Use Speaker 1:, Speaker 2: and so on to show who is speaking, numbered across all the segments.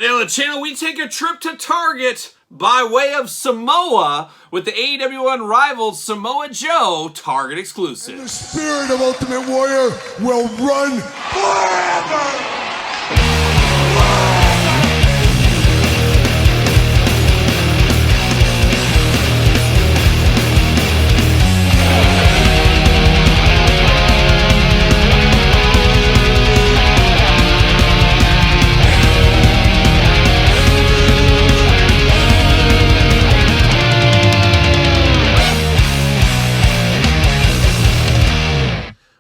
Speaker 1: On the channel, we take a trip to Target by way of Samoa with the AEW Unrivaled Samoa Joe Target exclusive.
Speaker 2: And the spirit of Ultimate Warrior will run forever!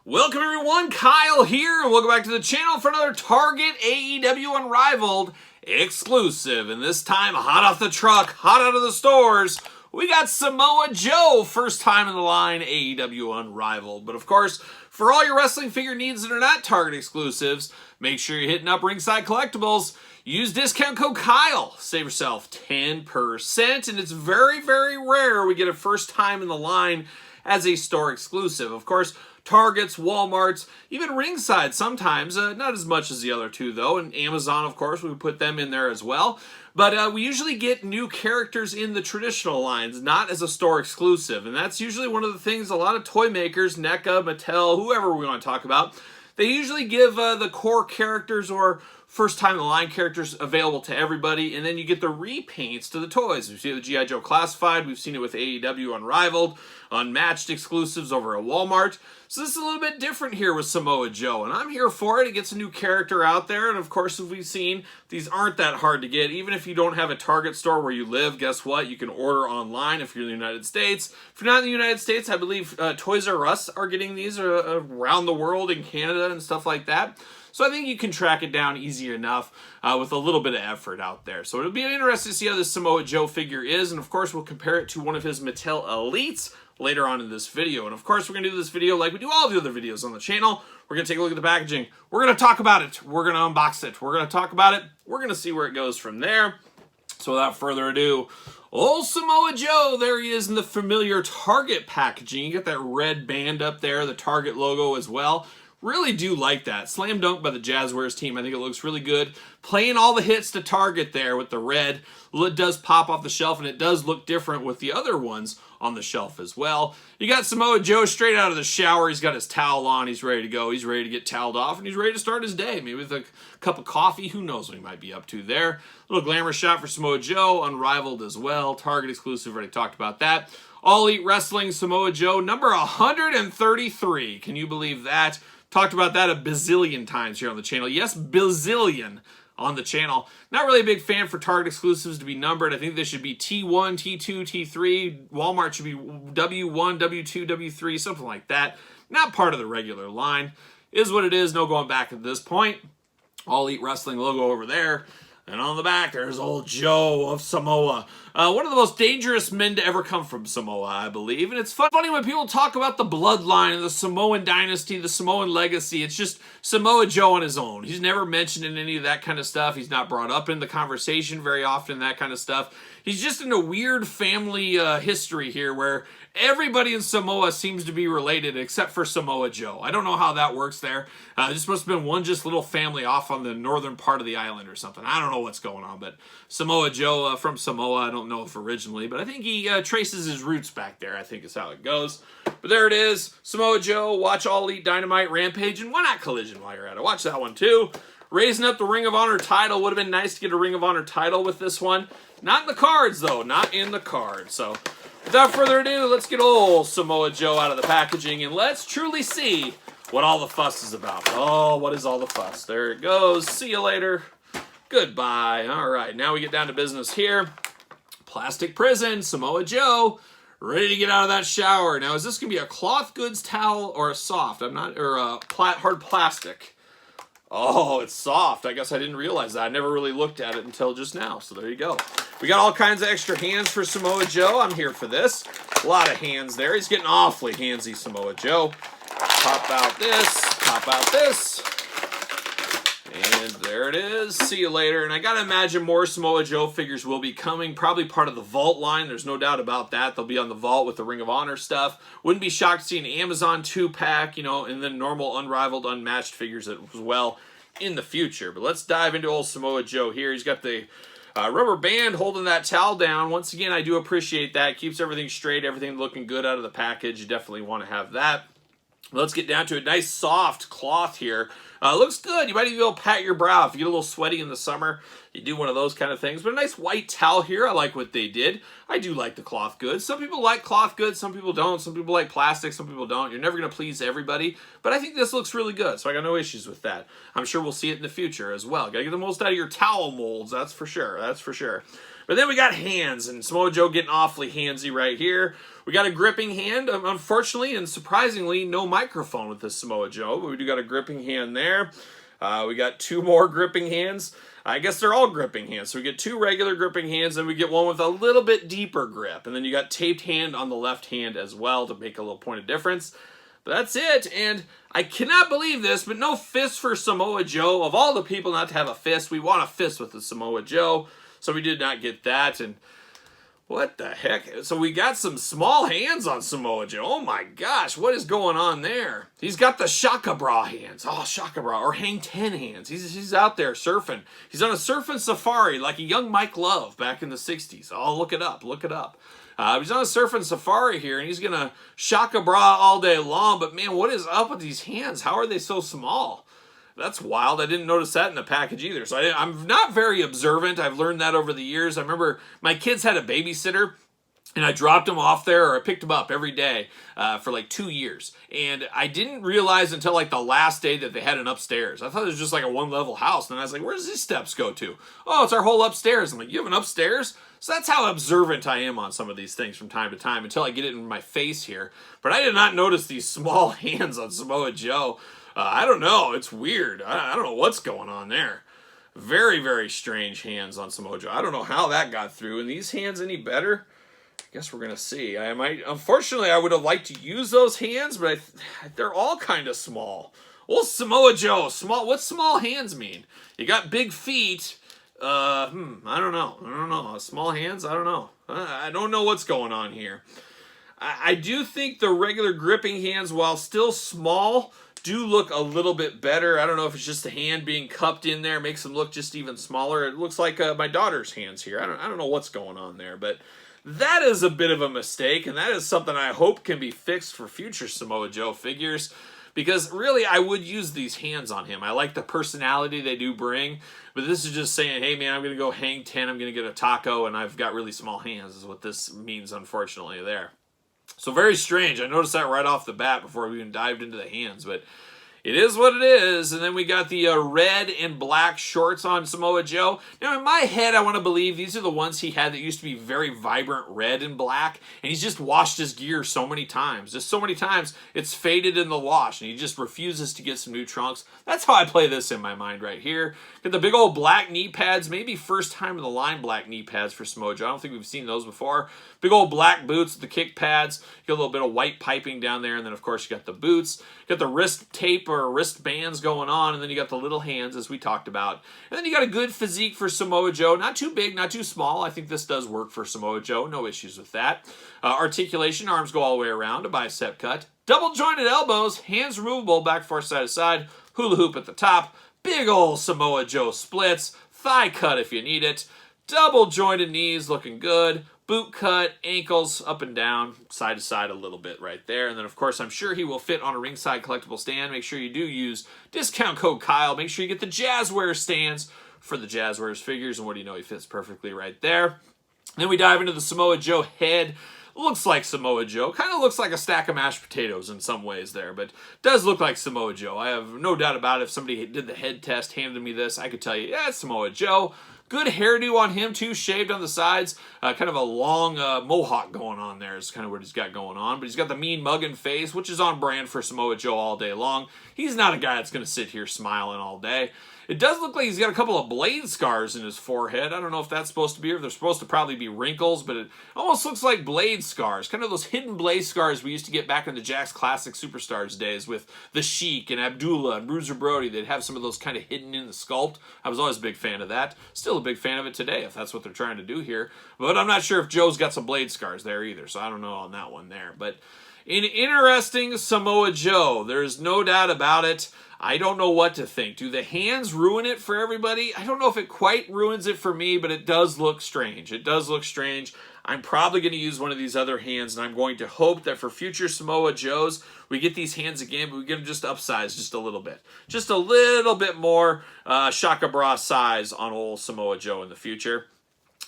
Speaker 1: Welcome everyone, Kyle here, and welcome back to the channel for another Target AEW Unrivaled exclusive. And this time, hot off the truck, hot out of the stores, we got Samoa Joe, first time in the line, AEW Unrivaled. But of course, for all your wrestling figure needs that are not Target exclusives, make sure you're hitting up Ringside Collectibles. Use discount code Kyle. Save yourself 10%. And it's very, very rare we get a first time in the line as a store exclusive. Of course, Targets, Walmarts, even Ringside sometimes, not as much as the other two though, and Amazon, of course, we put them in there as well. But we usually get new characters in the traditional lines, not as a store exclusive, and that's usually one of the things a lot of toy makers, NECA, Mattel, whoever we want to talk about, they usually give the core characters or first time in the line characters available to everybody, and then you get the repaints to the toys. We've seen it with G.I. Joe Classified, we've seen it with AEW Unrivaled, Unmatched exclusives over at Walmart. So this is a little bit different here with Samoa Joe, and I'm here for it. It gets a new character out there, and of course, as we've seen, these aren't that hard to get. Even if you don't have a Target store where you live, guess what? You can order online if you're in the United States. If you're not in the United States, I believe Toys R Us are getting these around the world in Canada and stuff like that. So I think you can track it down easy enough with a little bit of effort out there. So it'll be interesting to see how this Samoa Joe figure is, and of course we'll compare it to one of his Mattel Elites later on in this video. And of course we're going to do this video like we do all the other videos on the channel. We're going to take a look at the packaging. We're going to talk about it. We're going to unbox it. We're going to talk about it. We're going to see where it goes from there. So without further ado, old Samoa Joe, there he is in the familiar Target packaging. You get that red band up there, the Target logo as well. Really do like that. Slam dunk by the Jazwares team. I think it looks really good. Playing all the hits to Target there with the red. It does pop off the shelf, and it does look different with the other ones on the shelf as well. You got Samoa Joe straight out of the shower. He's got his towel on. He's ready to go. He's ready to get toweled off, and he's ready to start his day. Maybe with a cup of coffee. Who knows what he might be up to there. Little glamour shot for Samoa Joe. Unrivaled as well. Target exclusive. Already talked about that. All Elite Wrestling Samoa Joe, number 133. Can you believe that? Talked about that a bazillion times here on the channel. Yes, bazillion on the channel. Not really a big fan for Target exclusives to be numbered. I think they should be T1, T2, T3. Walmart should be W1, W2, W3, something like that. Not part of the regular line. Is what it is. No going back at this point. All Elite Wrestling logo over there. And on the back, there's old Joe of Samoa. One of the most dangerous men to ever come from Samoa, I believe. And it's funny when people talk about the bloodline and the Samoan dynasty, the Samoan legacy. It's just Samoa Joe on his own. He's never mentioned in any of that kind of stuff. He's not brought up in the conversation very often, that kind of stuff. He's just in a weird family history here where everybody in Samoa seems to be related except for Samoa Joe. I don't know how that works there. This must have been one just little family off on the northern part of the island or something. I don't know what's going on, but Samoa Joe from Samoa, I don't know if originally, but I think he traces his roots back there, I think is how it goes. But there it is. Samoa Joe, watch All Elite Dynamite, Rampage, and why not Collision while you're at it? Watch that one too. Raising up the Ring of Honor title. Would have been nice to get a Ring of Honor title with this one. Not in the cards, though. Not in the cards. So, without further ado, let's get old Samoa Joe out of the packaging, and let's truly see what all the fuss is about. Oh, what is all the fuss? There it goes. See you later. Goodbye. All right, now we get down to business here. Plastic Prison, Samoa Joe, ready to get out of that shower. Now, is this going to be a cloth goods towel or a soft? I'm not, or a hard plastic. Oh, it's soft. I guess I didn't realize that. I never really looked at it until just now. So there you go. We got all kinds of extra hands for Samoa Joe. I'm here for this. A lot of hands there. He's getting awfully handsy, Samoa Joe. Pop out this. Pop out this. And there it is. See you later. And I got to imagine more Samoa Joe figures will be coming. Probably part of the Vault line. There's no doubt about that. They'll be on the Vault with the Ring of Honor stuff. Wouldn't be shocked to see an Amazon 2-pack, you know, and then normal Unrivaled, Unmatched figures as well in the future. But let's dive into old Samoa Joe here. He's got the rubber band holding that towel down. Once again, I do appreciate that. Keeps everything straight, everything looking good out of the package. You definitely want to have that. Let's get down to a nice soft cloth here. Looks good. You might even be able to pat your brow if you get a little sweaty in the summer. You do one of those kind of things. But a nice white towel here. I like what they did. I do like the cloth goods. Some people like cloth goods. Some people don't. Some people like plastic. Some people don't. You're never going to please everybody. But I think this looks really good. So I got no issues with that. I'm sure we'll see it in the future as well. Got to get the most out of your towel molds. That's for sure. That's for sure. But then we got hands. And Samoa Joe getting awfully handsy right here. We got a gripping hand, unfortunately and surprisingly, no microphone with this Samoa Joe, but we do got a gripping hand there. We got 2 more gripping hands. I guess they're all gripping hands. So we get 2 regular gripping hands, and we get one with a little bit deeper grip. And then you got taped hand on the left hand as well to make a little point of difference. But that's it, and I cannot believe this, but no fist for Samoa Joe. Of all the people not to have a fist, we want a fist with the Samoa Joe. So we did not get that, and what the heck? So we got some small hands on Samoa Joe. Oh my gosh, what is going on there? He's got the Shaka Bra hands. Oh, Shaka Bra, or Hang 10 hands. He's out there surfing. He's on a surfing safari like a young Mike Love back in the 60s. Oh, look it up, look it up. He's on a surfing safari here, and he's going to Shaka Bra all day long. But man, what is up with these hands? How are they so small? That's wild. I didn't notice that in the package either. So I'm not very observant. I've learned that over the years. I remember my kids had a babysitter, and I dropped him off there, or I picked him up every day for like 2 years. And I didn't realize until like the last day that they had an upstairs. I thought it was just like a 1-level house. And I was like, where does these steps go to? Oh, it's our whole upstairs. I'm like, you have an upstairs? So that's how observant I am on some of these things from time to time until I get it in my face here. But I did not notice these small hands on Samoa Joe. I don't know. It's weird. I don't know what's going on there. Very, very strange hands on Samoa Joe. I don't know how that got through. And these hands any better? I guess we're going to see. Unfortunately, I would have liked to use those hands, but they're all kind of small. Well, Samoa Joe, what's small hands mean? You got big feet. I don't know. Small hands? I don't know. I don't know what's going on here. I do think the regular gripping hands, while still small, do look a little bit better. I don't know if it's just the hand being cupped in there makes them look just even smaller. It looks like my daughter's hands here. I don't know what's going on there, but that is a bit of a mistake, and that is something I hope can be fixed for future Samoa Joe figures, because really I would use these hands on him. I like the personality they do bring, but this is just saying, hey man, I'm going to go hang 10, I'm going to get a taco, and I've got really small hands is what this means, unfortunately, there. So very strange. I noticed that right off the bat before we even dived into the hands, but it is what it is. And then we got the red and black shorts on Samoa Joe. Now, in my head, I want to believe these are the ones he had that used to be very vibrant red and black. And he's just washed his gear so many times. Just so many times, it's faded in the wash. And he just refuses to get some new trunks. That's how I play this in my mind right here. Got the big old black knee pads. Maybe first time in the line black knee pads for Samoa Joe. I don't think we've seen those before. Big old black boots with the kick pads. You got a little bit of white piping down there. And then, of course, you got the boots. You got the wrist tape or wristbands going on. And then you got the little hands, as we talked about. And then you got a good physique for Samoa Joe. Not too big, not too small. I think this does work for Samoa Joe. No issues with that. Articulation, arms go all the way around. A bicep cut. Double jointed elbows. Hands removable, back, forth, side to side. Hula hoop at the top. Big old Samoa Joe splits. Thigh cut if you need it. Double jointed knees looking good. Boot cut, ankles up and down, side to side a little bit right there. And then, of course, I'm sure he will fit on a ringside collectible stand. Make sure you do use discount code Kyle. Make sure you get the Jazwares stands for the Jazwares figures. And what do you know? He fits perfectly right there. Then we dive into the Samoa Joe head. Looks like Samoa Joe. Kind of looks like a stack of mashed potatoes in some ways there, but does look like Samoa Joe. I have no doubt about it. If somebody did the head test, handed me this, I could tell you, yeah, it's Samoa Joe. Good hairdo on him, too, shaved on the sides. Kind of a long mohawk going on there is kind of what he's got going on. But he's got the mean mugging face, which is on brand for Samoa Joe all day long. He's not a guy that's going to sit here smiling all day. It does look like he's got a couple of blade scars in his forehead. I don't know if that's supposed to be, or they're supposed to probably be wrinkles, but it almost looks like blade scars. Kind of those hidden blade scars we used to get back in the Jack's Classic Superstars days with the Sheik and Abdullah and Bruiser Brody. They'd have some of those kind of hidden in the sculpt. I was always a big fan of that. Still a big fan of it today, if that's what they're trying to do here. But I'm not sure if Joe's got some blade scars there either, so I don't know on that one there. But An interesting Samoa Joe. There's no doubt about it. I don't know what to think. Do the hands ruin it for everybody? I don't know if it quite ruins it for me, but it does look strange. It does look strange. I'm probably going to use one of these other hands, and I'm going to hope that for future Samoa Joes, we get these hands again, but we get them just upsized just a little bit. Just a little bit more Shaka Bra size on old Samoa Joe in the future.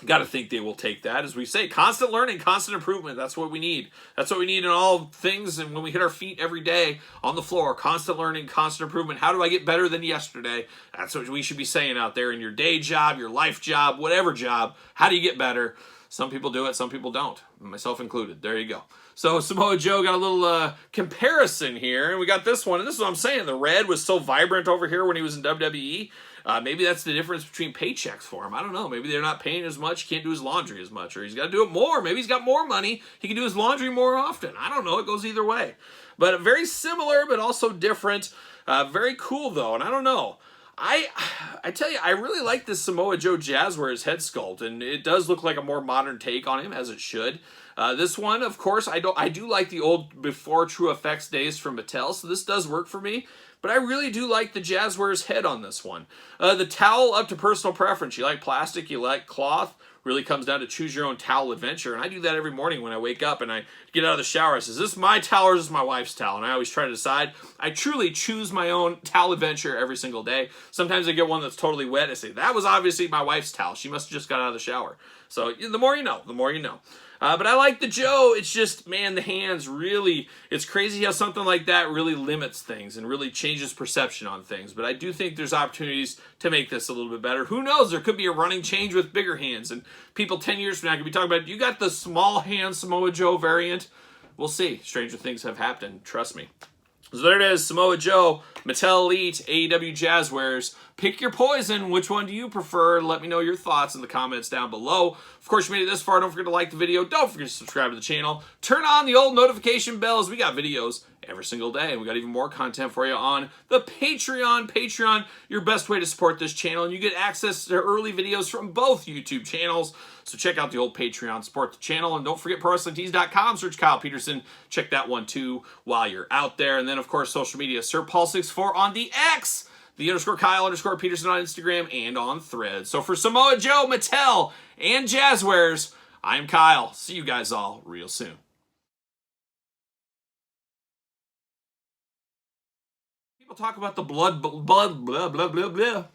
Speaker 1: Got to think they will take that. As we say, constant learning, constant improvement. That's what we need. That's what we need in all things. And when we hit our feet every day on the floor, constant learning, constant improvement. How do I get better than yesterday? That's what we should be saying out there in your day job, your life job, whatever job. How do you get better? Some people do it, some people don't, myself included. There you go. So Samoa Joe got a little comparison here, and we got this one. And this is what I'm saying. The red was so vibrant over here when he was in WWE. Maybe that's the difference between paychecks for him. I don't know. Maybe they're not paying as much. He can't do his laundry as much. Or he's got to do it more. Maybe he's got more money. He can do his laundry more often. I don't know. It goes either way. But very similar, but also different. Very cool, though. And I don't know. I tell you, I really like this Samoa Joe Jazwares head sculpt. And it does look like a more modern take on him, as it should. This one, of course, I do like the old before True Effects days from Mattel. So this does work for me. But I really do like the Jazwares head on this one. The towel, up to personal preference. You like plastic, you like cloth. Really comes down to choose your own towel adventure. And I do that every morning when I wake up and I get out of the shower. I say, is this my towel or is this my wife's towel? And I always try to decide. I truly choose my own towel adventure every single day. Sometimes I get one that's totally wet. I say, that was obviously my wife's towel. She must have just got out of the shower. So the more you know, the more you know. But I like the Joe. It's just, man, the hands really, it's crazy how something like that really limits things and really changes perception on things. But I do think there's opportunities to make this a little bit better. Who knows? There could be a running change with bigger hands. And people 10 years from now could be talking about, you got the small hand Samoa Joe variant. We'll see. Stranger things have happened. Trust me. So there it is, Samoa Joe, Mattel Elite, AEW Jazwares. Pick your poison. Which one do you prefer? Let me know your thoughts in the comments down below. Of course, you made it this far. Don't forget to like the video. Don't forget to subscribe to the channel. Turn on the old notification bells. We got videos every single day. And we got even more content for you on the Patreon. Patreon, your best way to support this channel. And you get access to early videos from both YouTube channels. So check out the old Patreon, support the channel. And don't forget ProWrestlingTees.com. Search Kyle Peterson. Check that one too while you're out there. And then, of course, social media. SirPaul64 on the X. The _Kyle_Peterson on Instagram and on Threads. So for Samoa Joe, Mattel, and Jazwares, I'm Kyle. See you guys all real soon. People talk about the blood, blah, blah, blah, blah, blah.